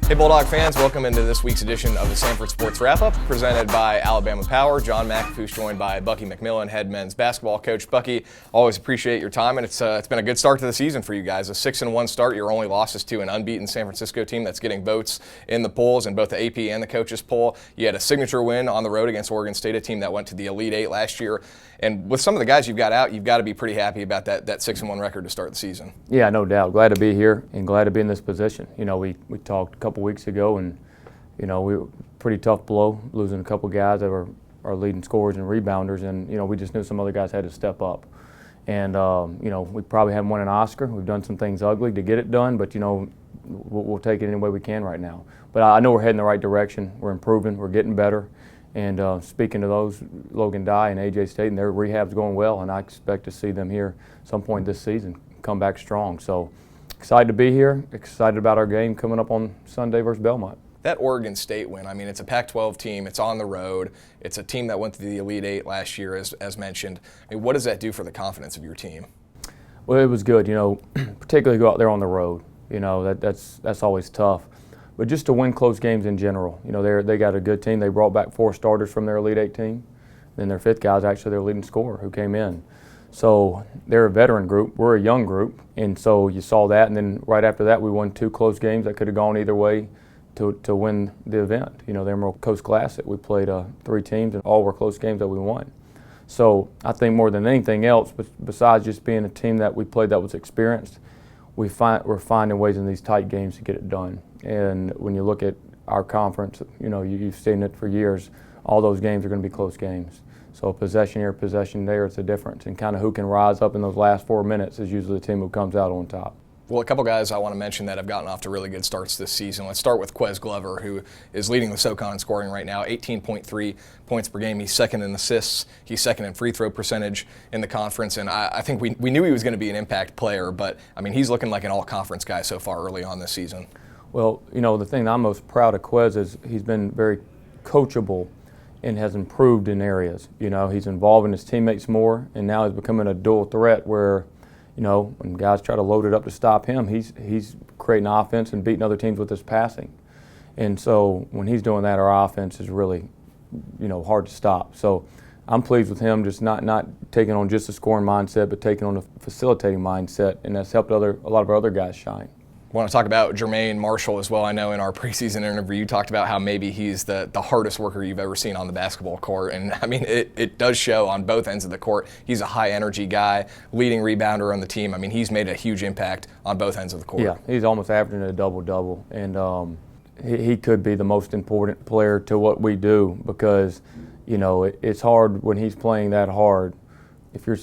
Hey Bulldog fans, welcome into this week's edition of the Samford Sports Wrap-Up, presented by Alabama Power. John McAfoo's joined by Bucky McMillan, head men's basketball coach. Bucky, always appreciate your time, and it's been a good start to the season for you guys. A 6-1 start. Your only loss is to an unbeaten San Francisco team that's getting votes in the polls, in both the AP and the coaches poll. You had a signature win on the road against Oregon State, a team that went to the Elite Eight last year. And with some of the guys you've got out, you've got to be pretty happy about that 6-1 record to start the season. Yeah, no doubt. Glad to be here and glad to be in this position. You know, we talked a couple weeks ago, and we were pretty tough blow, losing a couple guys that were our leading scorers and rebounders, and we just knew some other guys had to step up. And we probably haven't won an Oscar. We've done some things ugly to get it done, but we'll take it any way we can right now. But I know we're heading the right direction. We're improving. We're getting better. And speaking to those, Logan Dye and AJ State, and their rehab's going well, and I expect to see them here some point this season come back strong. So excited to be here, excited about our game coming up on Sunday versus Belmont. That Oregon State win, I mean, it's a Pac-12 team, it's on the road, it's a team that went to the Elite Eight last year, as mentioned. I mean, what does that do for the confidence of your team? Well, it was good, particularly go out there on the road. That's always tough. But just to win close games in general, they got a good team. They brought back 4 starters from their Elite Eight team. Then their 5th guy is actually their leading scorer who came in. So they're a veteran group. We're a young group. And so you saw that. And then right after that, we won 2 close games that could have gone either way to win the event. The Emerald Coast Classic, we played 3 teams, and all were close games that we won. So I think more than anything else, besides just being a team that we played that was experienced, we're finding ways in these tight games to get it done. And when you look at our conference, you've seen it for years, all those games are going to be close games. So possession here, possession there, it's a difference. And kind of who can rise up in those last 4 minutes is usually the team who comes out on top. Well, a couple guys I want to mention that have gotten off to really good starts this season. Let's start with Quez Glover, who is leading the SoCon in scoring right now, 18.3 points per game. He's second in assists. He's second in free throw percentage in the conference. And I think we knew he was going to be an impact player, but, I mean, he's looking like an all-conference guy so far early on this season. Well, the thing that I'm most proud of Quez is he's been very coachable and has improved in areas. He's involving his teammates more, and now he's becoming a dual threat where, when guys try to load it up to stop him, he's creating offense and beating other teams with his passing. And so when he's doing that, our offense is really, hard to stop. So I'm pleased with him just not taking on just a scoring mindset, but taking on a facilitating mindset, and that's helped a lot of our other guys shine. I want to talk about Jermaine Marshall as well. I know in our preseason interview you talked about how maybe he's the hardest worker you've ever seen on the basketball court. And I mean, it does show on both ends of the court. He's a high energy guy, leading rebounder on the team. I mean, he's made a huge impact on both ends of the court. Yeah, he's almost averaging a double-double. And he could be the most important player to what we do because, it's hard when he's playing that hard. If you're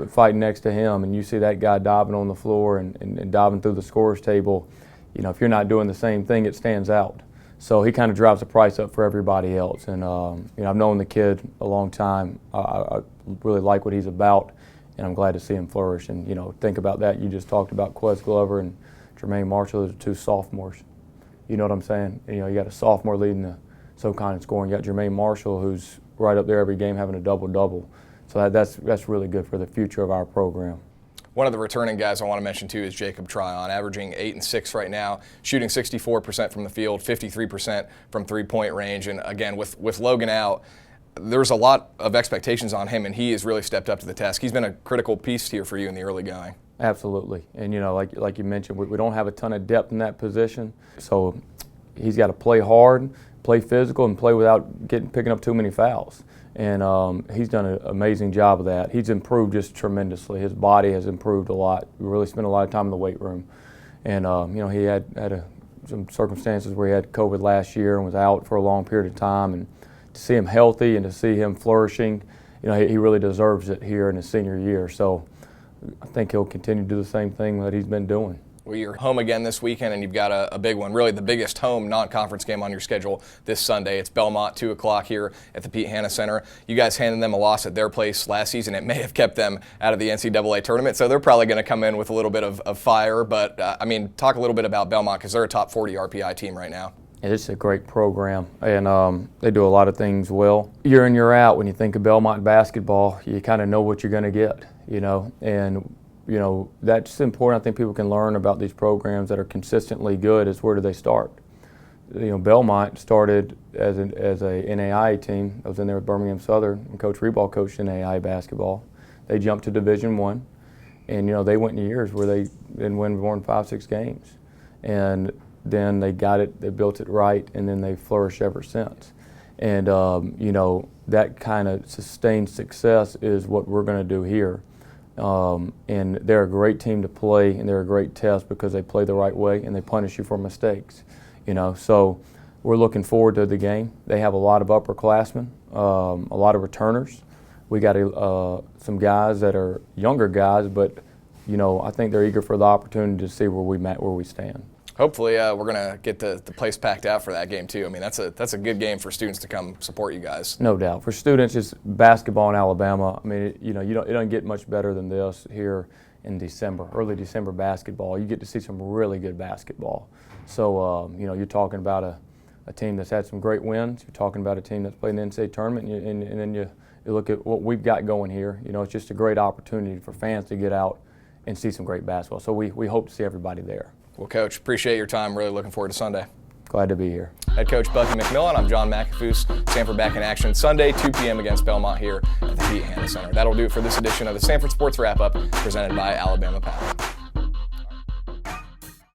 fighting next to him and you see that guy diving on the floor and diving through the scorer's table, if you're not doing the same thing, it stands out. So he kind of drives the price up for everybody else. And I've known the kid a long time. I really like what he's about, and I'm glad to see him flourish. And think about that. You just talked about Quez Glover and Jermaine Marshall. Those are 2 sophomores. You know what I'm saying? You got a sophomore leading the SoCon in scoring. You got Jermaine Marshall, who's right up there every game having a double-double. So that's really good for the future of our program. One of the returning guys I want to mention too is Jacob Tryon, averaging 8 and 6 right now, shooting 64% from the field, 53% from three-point range. And again, with Logan out, there's a lot of expectations on him, and he has really stepped up to the task. He's been a critical piece here for you in the early going. Absolutely. And like you mentioned, we don't have a ton of depth in that position, so he's got to play hard, play physical, and play without picking up too many fouls. And he's done an amazing job of that. He's improved just tremendously. His body has improved a lot. We really spent a lot of time in the weight room. And he had some circumstances where he had COVID last year and was out for a long period of time. And to see him healthy and to see him flourishing, he really deserves it here in his senior year. So I think he'll continue to do the same thing that he's been doing. Well, you're home again this weekend, and you've got a big one, really the biggest home non-conference game on your schedule this Sunday. It's Belmont, 2 o'clock here at the Pete Hanna Center. You guys handed them a loss at their place last season. It may have kept them out of the NCAA tournament, so they're probably going to come in with a little bit of fire. But, talk a little bit about Belmont because they're a top 40 RPI team right now. It's a great program, and they do a lot of things well. Year in, year out, when you think of Belmont basketball, you kind of know what you're going to get, and that's important. I think people can learn about these programs that are consistently good is where do they start? Belmont started as a NAIA team. I was in there with Birmingham Southern, and Coach Reball coached NAIA basketball. They jumped to Division I, and they went in years where they didn't win more than 5-6 games, and then they got it, they built it right, and then they flourished ever since. And that kind of sustained success is what we're going to do here. And they're a great team to play, and they're a great test because they play the right way and they punish you for mistakes. So we're looking forward to the game. They have a lot of upperclassmen, a lot of returners. We got some guys that are younger guys, but I think they're eager for the opportunity to see where we stand. Hopefully, we're going to get the place packed out for that game too. I mean, that's a good game for students to come support you guys. No doubt. For students, it's basketball in Alabama. I mean, it doesn't get much better than this here in December, early December basketball. You get to see some really good basketball. So, you're talking about a team that's had some great wins. You're talking about a team that's played in the NCAA tournament, and then you look at what we've got going here. It's just a great opportunity for fans to get out and see some great basketball. So we hope to see everybody there. Well, Coach, appreciate your time. Really looking forward to Sunday. Glad to be here. Head coach Bucky McMillan. I'm John McAfoose. Samford back in action Sunday, 2 p.m. against Belmont here at the Pete Hanna Center. That'll do it for this edition of the Samford Sports Wrap-Up presented by Alabama Power.